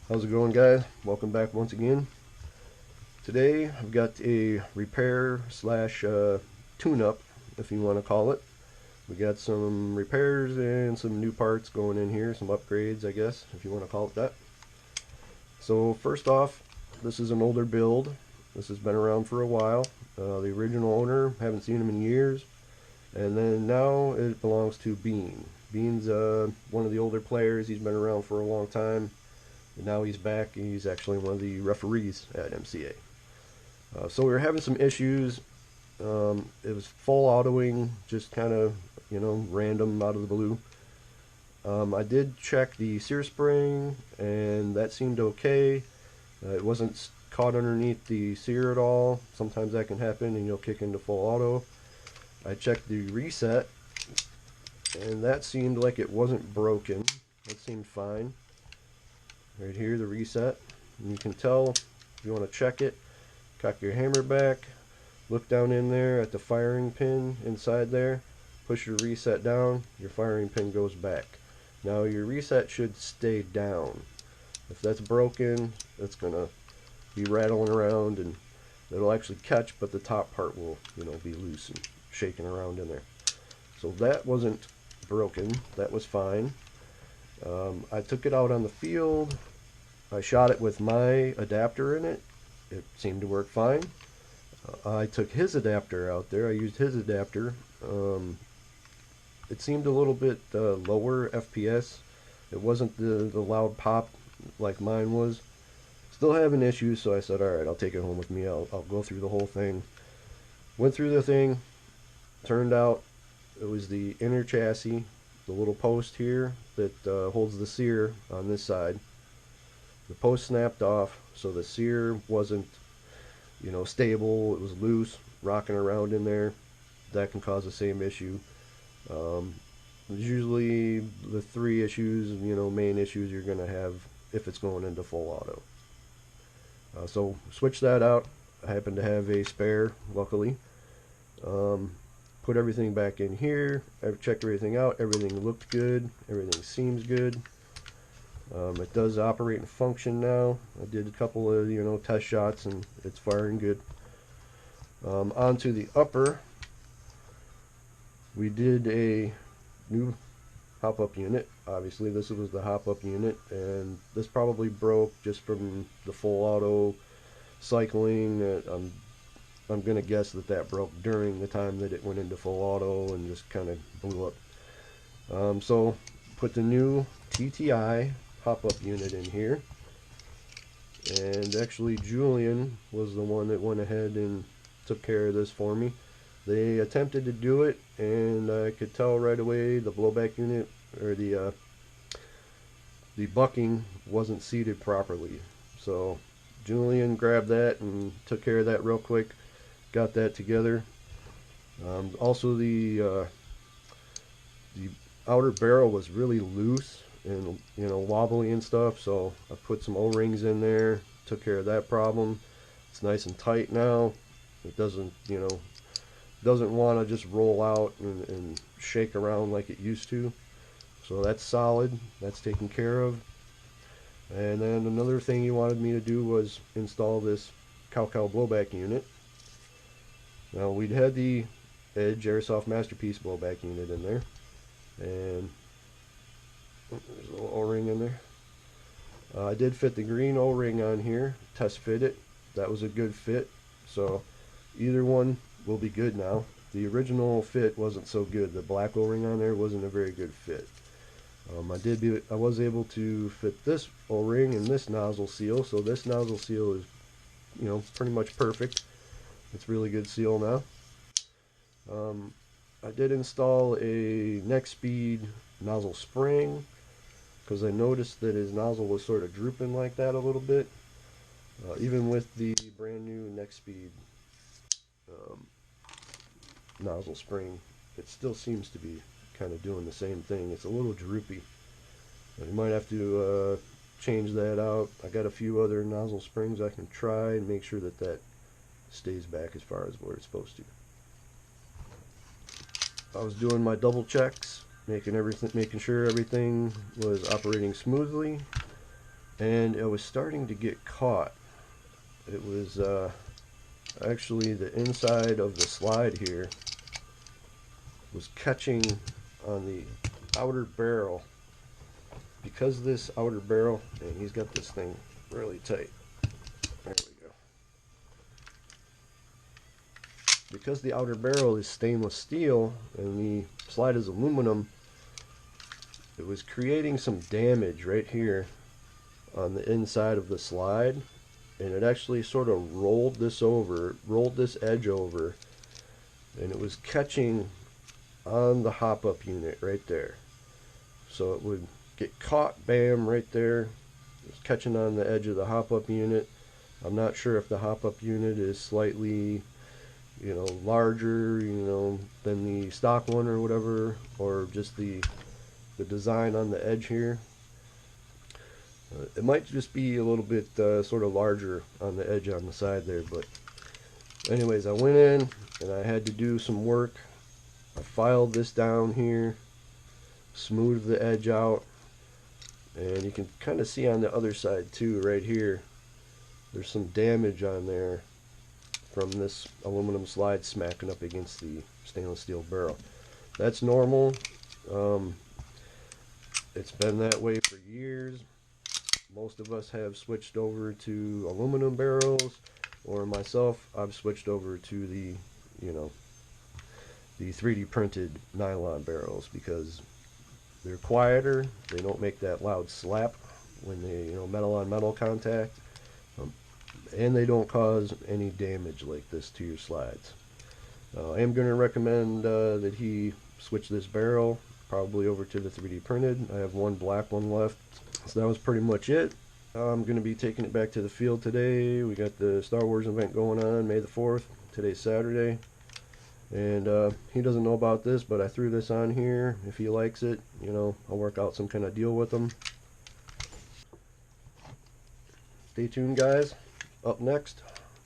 How's it going, guys? Welcome back once again. Today I've got a repair slash tune-up, if you want to call it. We got some repairs and some new parts going in here, some upgrades, I guess, if you want to call it that. So first off, this is an older build. This has been around for a while. The original owner, haven't seen him in years, and then now it belongs to Bean. Bean's one of the older players. He's been around for a long time. And now he's back. He's actually one of the referees at MCA. So we were having some issues. It was full autoing, just kind of, random out of the blue. I did check the sear spring, and that seemed okay. It wasn't caught underneath the sear at all. Sometimes that can happen, and you'll kick into full auto. I checked the reset, and that seemed like it wasn't broken. That seemed fine. Right here, the reset. And you can tell if you want to check it. Cock your hammer back, look down in there at the firing pin inside there, push your reset down, your firing pin goes back. Now your reset should stay down. If that's broken, it's gonna be rattling around and it'll actually catch, but the top part will, be loose and shaking around in there. So that wasn't broken, that was fine. I took it out on the field. I shot it with my adapter in it. It seemed to work fine. I took his adapter out there. I used his adapter. It seemed a little bit lower FPS. It wasn't the loud pop like mine was. Still having issues, so I said, alright, I'll take it home with me. I'll go through the whole thing. Went through the thing. Turned out it was the inner chassis, the little post here that holds the sear on this side. The post snapped off, so the sear wasn't, stable. It was loose, rocking around in there. That can cause the same issue. Usually the three issues, main issues you're going to have if it's going into full auto. So switch that out. I happen to have a spare, luckily. Put everything back in here. I've checked everything out. Everything looked good. Everything seems good. It does operate and function now. I did a couple of test shots and it's firing good. Onto the upper, we did a new hop-up unit. Obviously this was the hop-up unit, and this probably broke just from the full auto cycling. I'm gonna guess that broke during the time that it went into full auto and just kind of blew up. So put the new TTI pop-up unit in here, and actually Julian was the one that went ahead and took care of this for me. They attempted to do it, and I could tell right away the blowback unit, or the bucking wasn't seated properly. So Julian grabbed that and took care of that real quick, got that together. Also the outer barrel was really loose and wobbly and stuff, so I put some O-rings in there, took care of that problem. It's nice and tight now. It doesn't want to just roll out and shake around like it used to. So that's solid. That's taken care of. And then another thing he wanted me to do was install this cow blowback unit. Now we'd had the Edge Airsoft Masterpiece blowback unit in there, and there's a little O-ring in there. I did fit the green O-ring on here, test fit it. That was a good fit, so either one will be good now. The original fit wasn't so good. The black O-ring on there wasn't a very good fit. I was able to fit this O-ring and this nozzle seal, so this nozzle seal is pretty much perfect. It's really good seal now. I did install a neck speed nozzle spring because I noticed that his nozzle was sort of drooping like that a little bit. Even with the brand new neck speed nozzle spring, it still seems to be kind of doing the same thing. It's a little droopy. You might have to change that out. I got a few other nozzle springs I can try and make sure that stays back as far as where it's supposed to. I was doing my double checks, making sure everything was operating smoothly. and it was starting to get caught. It was actually the inside of the slide here was catching on the outer barrel. Because this outer barrel, and he's got this thing really tight. There we go. Because the outer barrel is stainless steel and the slide is aluminum, it was creating some damage right here on the inside of the slide, and it actually sort of rolled this edge over, and it was catching on the hop-up unit right there. So it would get caught, bam, right there. It was catching on the edge of the hop-up unit. I'm not sure if the hop-up unit is slightly, larger, than the stock one or whatever, or just the design on the edge here. It might just be a little bit sort of larger on the edge on the side there, but anyways, I went in and I had to do some work. I filed this down here, smoothed the edge out, and you can kind of see on the other side too, right here, there's some damage on there from this aluminum slide smacking up against the stainless steel barrel. That's normal. It's been that way for years. Most of us have switched over to aluminum barrels, or myself, I've switched over to the 3D printed nylon barrels because they're quieter. They don't make that loud slap when they, metal on metal contact, and they don't cause any damage like this to your slides. I am going to recommend that he switch this barrel probably over to the 3D printed. I have one black one left. So that was pretty much it. I'm going to be taking it back to the field today. We got the Star Wars event going on May the 4th. Today's Saturday. And he doesn't know about this, but I threw this on here. If he likes it, I'll work out some kind of deal with him. Stay tuned, guys. Up next,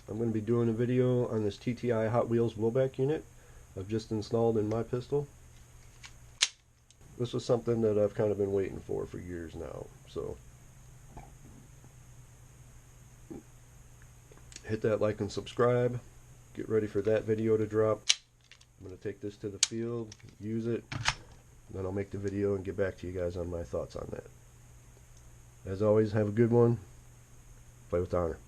I'm going to be doing a video on this TTI Hot Wheels blowback unit I've just installed in my pistol. This was something that I've kind of been waiting for years now, so hit that like and subscribe. Get ready for that video to drop. I'm going to take this to the field, use it, then I'll make the video and get back to you guys on my thoughts on that. As always, have a good one. Play with honor.